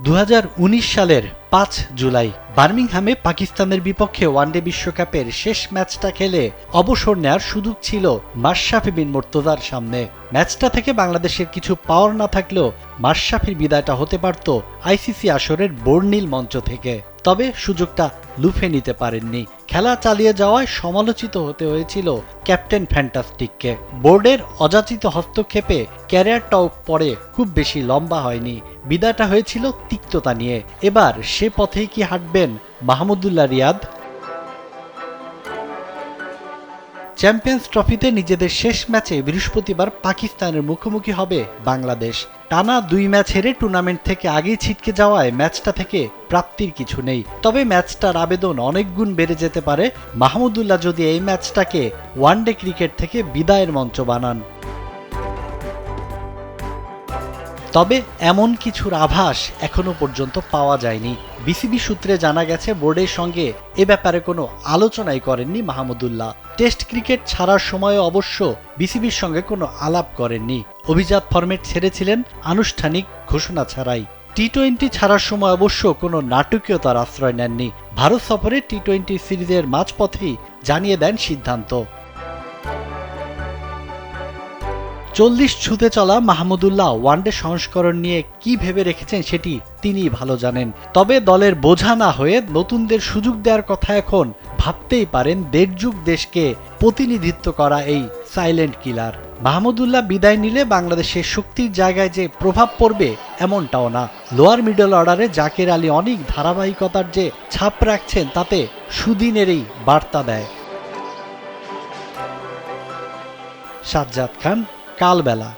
2019 সালের 5 জুলাই বার্মিংহামে পাকিস্তানের বিপক্ষে ওয়ানডে বিশ্বকাপের শেষ ম্যাচটা খেলে অবসর নেয়ার সুযোগ ছিল মাশরাফি বিন মুর্তজার সামনে। ম্যাচটা থেকে বাংলাদেশের কিছু পাওয়ার না থাকলেও মাশরাফির বিদায়টা হতে পারত আইসিসি আসরের বর্ণিল মঞ্চ থেকে। তবে সুযোগটা লুফে নিতে পারেননি। খেলা চালিয়ে যাওয়ায় সমালোচিত হতে হয়েছিল ক্যাপ্টেন ফ্যান্টাস্টিককে। বোর্ডের অযাচিত হস্তক্ষেপে ক্যারিয়ারটাও পরে খুব বেশি লম্বা হয়নি। বিদায়টা হয়েছিল তিক্ততা নিয়ে। এবার সে পথেই কি হাঁটবেন মাহমুদুল্লাহ রিয়াদ? চ্যাম্পিয়ন্স ট্রফিতে নিজেদের শেষ ম্যাচে বৃহস্পতিবার পাকিস্তানের মুখোমুখি হবে বাংলাদেশ। টানা 2 ম্যাচ হেরে টুর্নামেন্ট থেকে আগেই ছিটকে যাওয়ায় ম্যাচটা থেকে প্রাপ্তির কিছু নেই। তবে ম্যাচটার আবেদন অনেক গুণ বেড়ে যেতে পারে মাহমুদুল্লাহ যদি এই ম্যাচটাকে ওয়ানডে ক্রিকেট থেকে বিদায়ের মঞ্চ বানান। তবে এমন কিছুর আভাস এখনো পর্যন্ত পাওয়া যায়নি। বিসিবি সূত্রে জানা গেছে বোর্ডের সঙ্গে এ ব্যাপারে কোনো আলোচনাই করেননি মাহমুদুল্লাহ। টেস্ট ক্রিকেট ছাড়ার সময়ও অবশ্য বিসিবির সঙ্গে কোনো আলাপ করেননি। অভিজাত ফরম্যাট ছেড়েছিলেন আনুষ্ঠানিক ঘোষণা ছাড়াই। টি-20 ছাড়ার সময় অবশ্য কোনো নাটকীয়তার আশ্রয় নেননি। ভারত সফরে টি-20 সিরিজের মাঝপথেই জানিয়ে দেন সিদ্ধান্ত। 40 ছুঁতে চলা মাহমুদুল্লাহ ওয়ানডে সংস্করণ নিয়ে কি ভেবে রেখেছেন সেটি তিনিই ভালো জানেন। তবে দলের বোঝা না হয়ে নতুনদের সুযোগ দেওয়ার কথা এখন ভাবতেই পারেন 1.5 যুগ দেশকে প্রতিনিধিত্ব করা এই সাইলেন্ট কিলার। মাহমুদুল্লাহ বিদায় নিলে বাংলাদেশের শক্তির জায়গায় যে প্রভাব পড়বে এমনটাও না। লোয়ার মিডল অর্ডারে জাকের আলী অনেক ধারাবাহিকতার যে ছাপ রাখছেন তাতে সুদিনেরই বার্তা দেয়। সাজ্জাদ খান, কালবেলা।